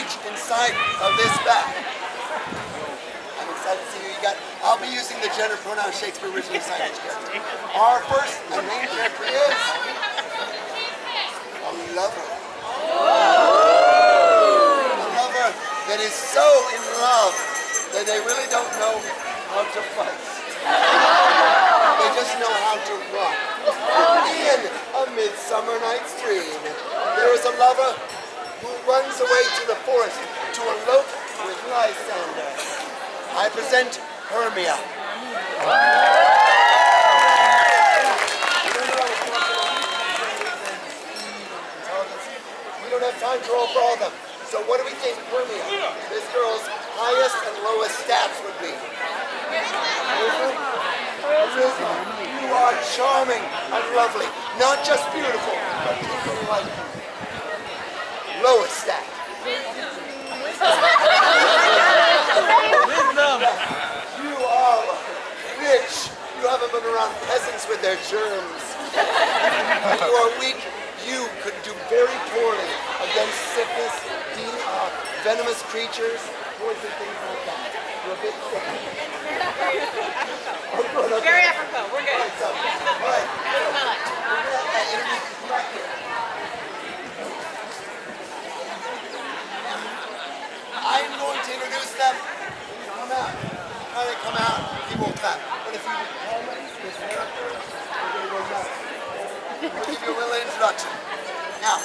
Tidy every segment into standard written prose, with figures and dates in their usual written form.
reach inside of this bag. I'm excited to see who you got. I'll be using the gender pronoun Shakespeare originally signage character. Our first and main character is a lover. A lover that is so in love that they really don't know how to fight. They just know how to run. In A Midsummer Night's Dream, there is a lover who runs away to the forest to elope with Lysander. I present Hermia. We don't have time to roll for all of them. So what do we think Hermia, this girl's highest and lowest stats would be? You are charming and lovely. Not just beautiful, but people like you. Lowest stat. You are rich. You haven't been around peasants with their germs. And you are weak. You could do very poorly against sickness, venomous creatures, poison, things like that. You're a bit sick. Very apropos. We're good. All right. I'm going to introduce them. Come out. Kind of come out. People will clap. But if you call this character, we're going to go nuts. I'll give you a little introduction. Now,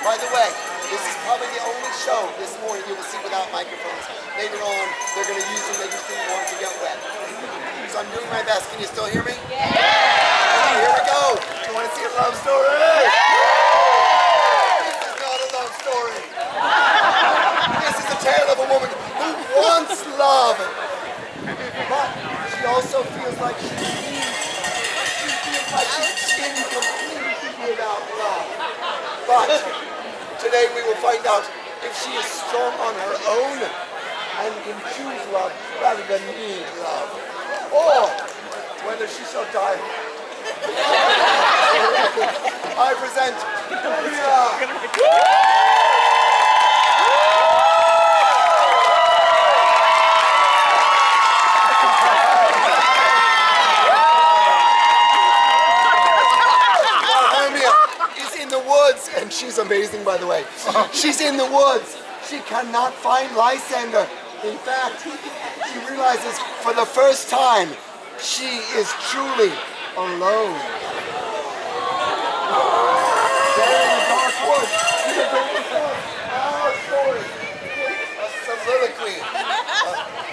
by the way, this is probably the only show this morning you will see without microphones. Later on, they're going to use them. They just didn't want to get wet. So I'm doing my best. Can you still hear me? Yeah. Okay, here we go. You want to see a love story? Yeah. This is not a love story. This is a tale of a woman who wants love, but she also feels like she feels like she's incomplete without love. But today we will find out if she is strong on her own and can choose love rather than need love, or whether she shall die. I present Rhea. And she's amazing, by the way. She's in the woods. She cannot find Lysander. In fact, she realizes for the first time she is truly alone. There in the dark woods, our story, a soliloquy.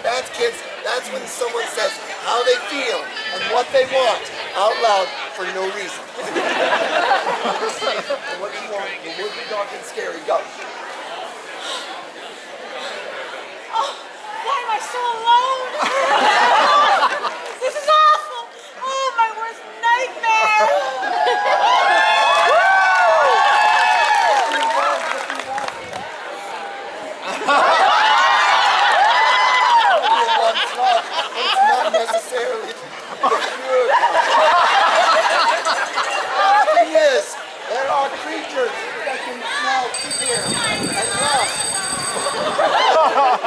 That's kids. That's when someone says how they feel and what they want out loud for no reason. And what you want, the would be dark and scary. Go. Oh, why am I so alone? This is awful. Oh, my worst nightmare. It's not necessarily good. The thing is, there are creatures that can smell fear and lust.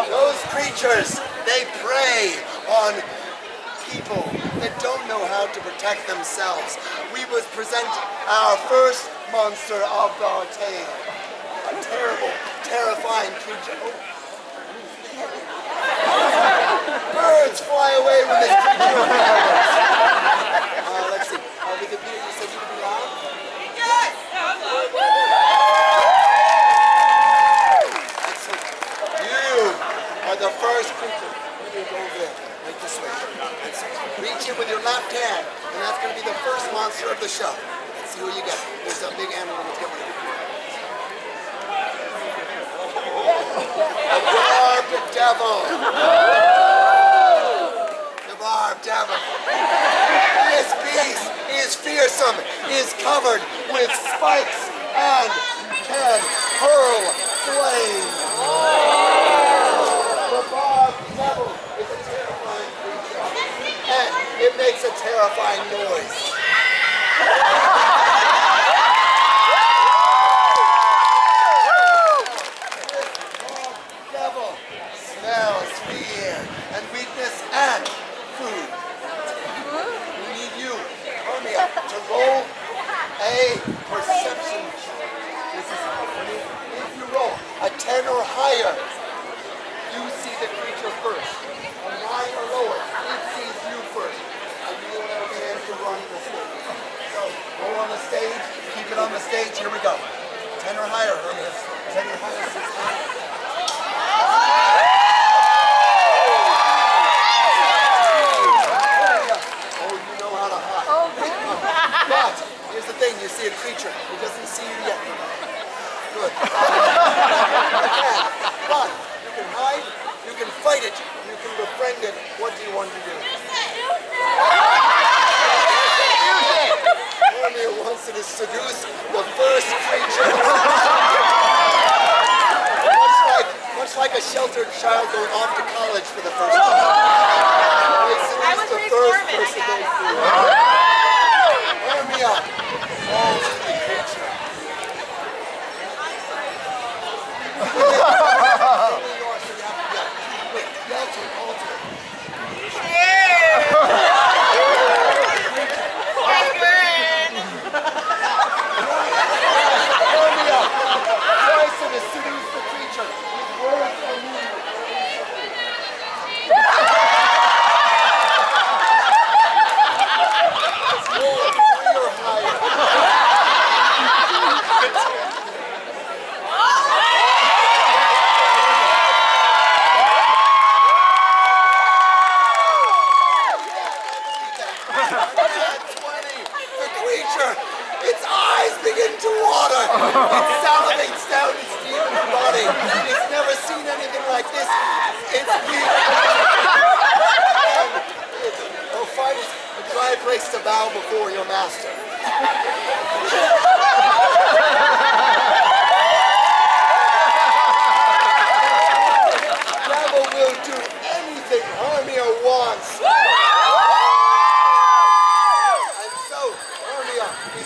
Those creatures, they prey on people that don't know how to protect themselves. We must present our first monster of our tale. A terrible, terrifying creature. Birds fly away when this creature appears. Let's see. We could be, you said you could be loud? Yes! Excellent. You are the first creature. You go over there. Make the switch. Reach in with your left hand, and that's going to be the first monster of the show. Let's see who you get. There's a big animal. Let's get one of you. A barbed devil. The barbed devil. This beast is fearsome, is covered with spikes, and can hurl flame. The barbed devil is a terrifying creature, and it makes a terrifying noise. stage. Here we go. Tenor higher, Hermia. Tenor higher, 6 higher. Oh, you know how to hide. Oh, But here's the thing, you see a creature. He doesn't see you yet. Good. Okay. But you can hide, you can fight it, you can befriend it. What do you want to do? Hermia wants to seduce the first creature. much like a sheltered child going off to college for the first time. I was raised Mormon, I got it. Hermia falls to the creature. Yell to alter. Hermia tries to seduce the creature with words or movement. You're higher. Its eyes begin to water. It salivates down its demon body. It's never seen anything like this. It's Go find a dry place to bow before your master. Devil will do anything Hermia wants.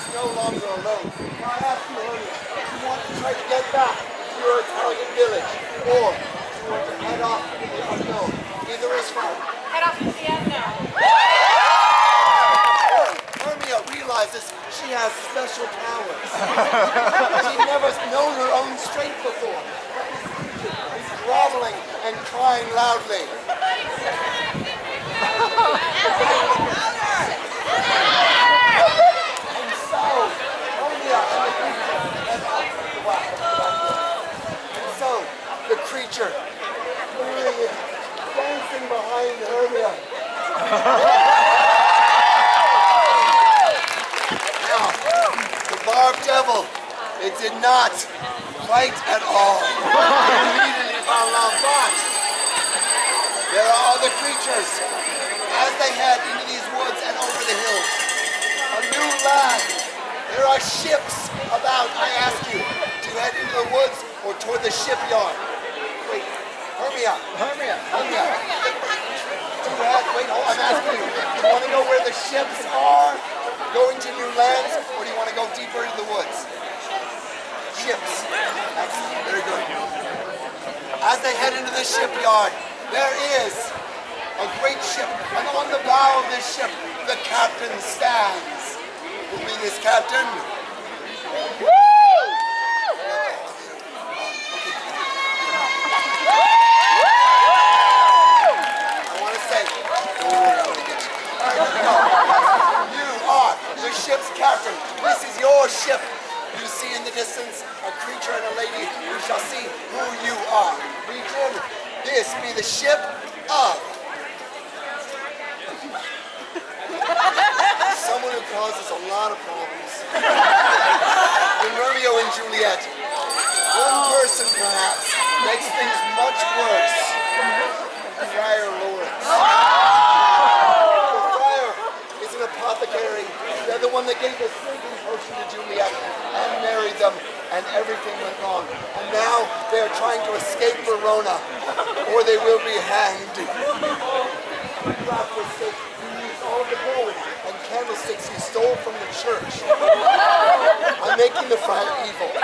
No longer alone. Now I ask you, Hermia, do you want to try to get back to your Italian village, or do you want to head off into the unknown? Either is fine. Head off into the unknown. Hermia realizes she has special powers. She's never known her own strength before. She's groveling and crying loudly. And so, the creature, dancing behind Hermia. Now, the barbed devil, it did not fight at all. Immediately found out, but there are other creatures as they head into these woods and over the hills. A new land. There are ships about. I ask you, do you head into the woods or toward the shipyard? Wait, Hermia. Do you head, wait, hold on, I'm asking you. Do you want to go where the ships are, going to new lands, or do you want to go deeper into the woods? Ships. Excellent, very good. As they head into the shipyard, there is a great ship, and on the bow of this ship, the captain stands. Who be this captain? Woo! I want to say, you are the ship's captain. This is your ship. You see in the distance a creature and a lady. You shall see who you are. Reach in. This be the ship of someone who causes a lot of problems. In Romeo and Juliet, one person perhaps makes things much worse. Friar Lawrence. The friar is an apothecary. They're the one that gave the sleeping potion to Juliet and married them, and everything went wrong. And now they're trying to escape Verona, or they will be hanged. All of the gold and candlesticks he stole from the church. I'm making the friar evil. The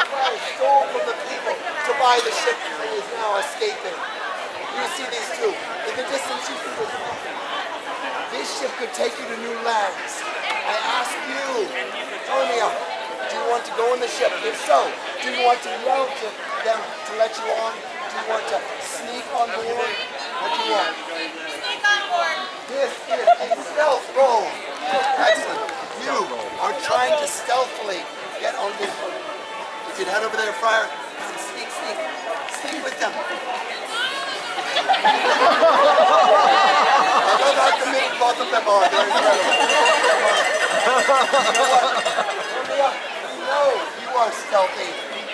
friar stole from the people to buy the ship and is now escaping. You see these two. In the distance you see this mountain. This ship could take you to new lands. I ask you, Hermia, do you want to go in the ship? If so, do you want to yell to them to let you on? Do you want to sneak on board? What do you want? Sneak on board. This is a stealth roll. Excellent. You are trying to stealthily get on this boat. You can head over there, Friar, and sneak with them. I love how committed both of them are. They're incredible. You know what? You know you are stealthy.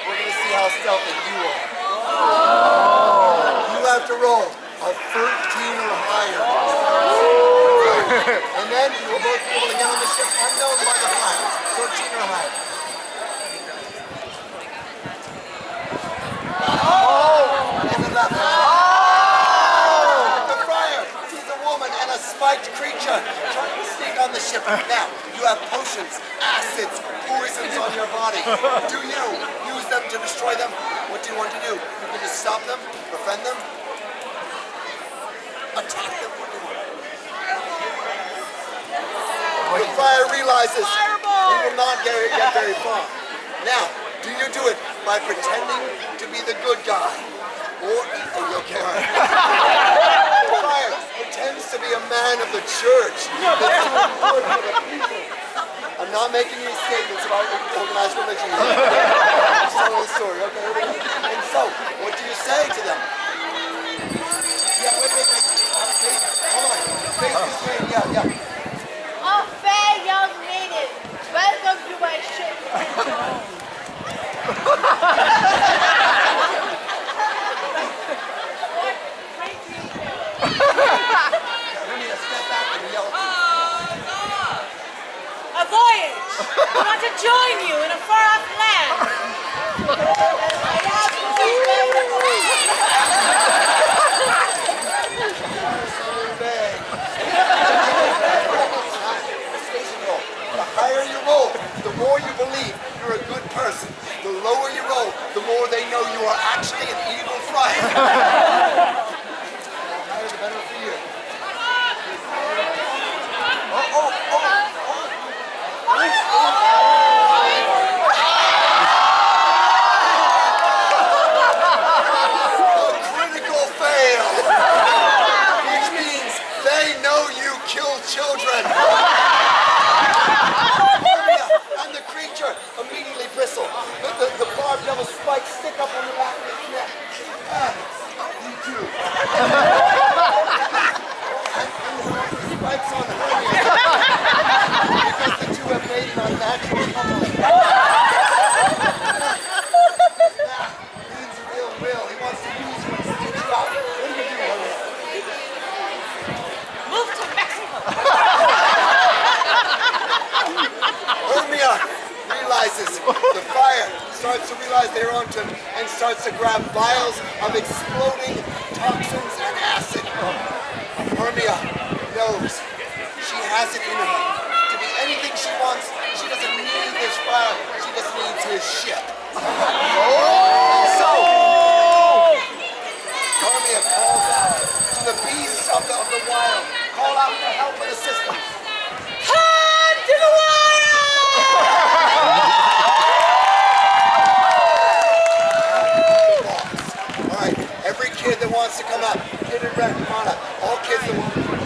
We're going to see how stealthy you are. You have to roll a 13 or higher. And then you will both be able to get on the ship unknown by the flag. 13 or higher. And the left hand. The friar sees a woman and a spiked creature trying to sneak on the ship. Now, you have potions, acids, poisons on your body. Do you use them to destroy them? What do you want to do? You can just stop them, defend them, attack them. What do you want? The friar realizes he will not get very far. Now, do you do it by pretending to be the good guy? Or, are you okay? All right. The friar pretends to be a man of the church. I'm not making any statements about organized religion. I'm just telling the story, okay? And so, what do you say to them? Yeah, wait. Hold on. Face this way. Yeah. Oh, fair young lady, welcome to my ship. A voyage! We want to join you in a far-off land. The higher you roll, the more you believe you're a good person. The lower you roll, the more they know you are actually an evil friar. The higher the better for you. A critical fail, which means they know you kill children. And the creature immediately bristle. The barbed devil spikes stick up on the back of his neck. You do. And the spikes on Hermes. Because the two have made an unnatural coupling. That means ill will. He wants to use you and stitch you out. What do you do, Hermes? Move to Mexico. Hermia realizes, the fire starts to realize they're onto him and starts to grab vials of exploding toxins and acid. Hermia knows she has it in her to be anything she wants. She doesn't need this fire, she just needs his ship. And so, Hermia calls out to the beasts of the wild, call out for help and assistance. Come to the water! Alright, every kid that wants to come up, kid in red, come on up. All kids that want to be there.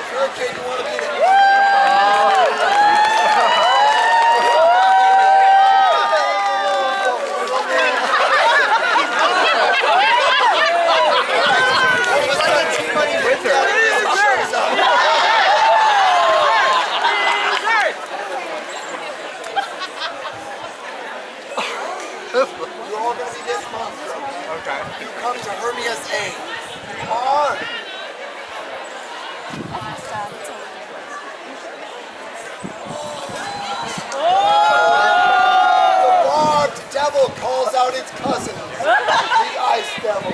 If you're a kid, you want to be there. You're all going to be this monster. Okay. You come to Hermia's aid. You are. The barbed devil calls out its cousin, the ice devil.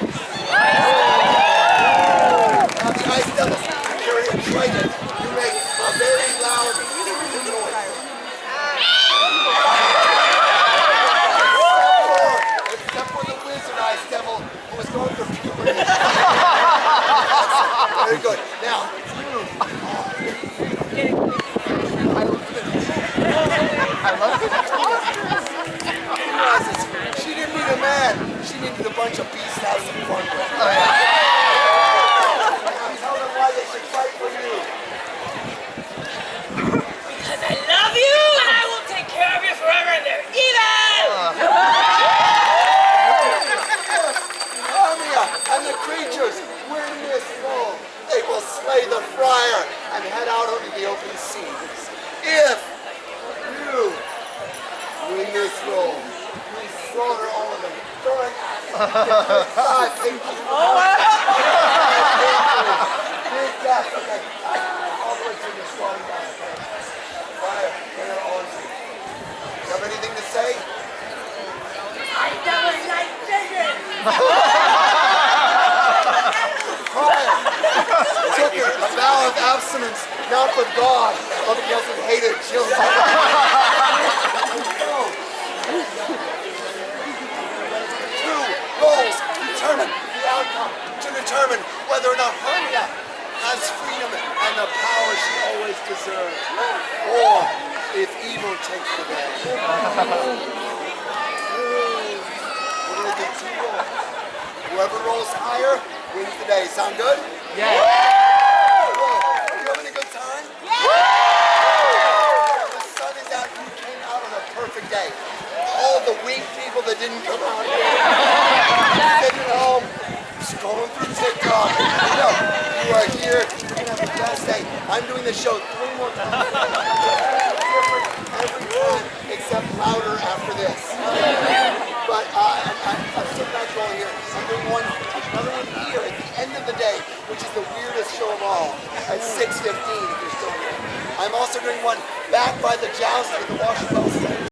Now the ice devil, you're excited. You make a very loud noise. Except for the wizard ice devil who was going for puberty. Very good. Now, I love it. she realizes she didn't need a man. She needed a bunch of beast house fire and head out onto the open seas. If you win this role, we slaughter all of them, throwing axes, five people. Big death, okay. All the way to the slaughter down, okay. Fire, they're on you. You have anything to say? I never like chicken. Fire! Took it, a vow of abstinence, not for God, but because it hated children. Two roles determine the outcome, to determine whether or not Hermia has freedom and the power she always deserved, or if evil takes the day. We're going to do two rolls. Whoever rolls higher wins the day. Sound good? Yeah. Are you having a good time? The sun is out. You came out on a perfect day. All the weak people that didn't come out here, sitting at home, scrolling through TikTok. No, you are here. You're going to have the best day. I'm doing this show 3 more times. Different every time, except louder after this. But I'm sitting back going here. I'm doing another one here at the end of the day, which is the weirdest show of all, at 6:15 if you're still here. I'm also doing one back by the joust with the washing stage.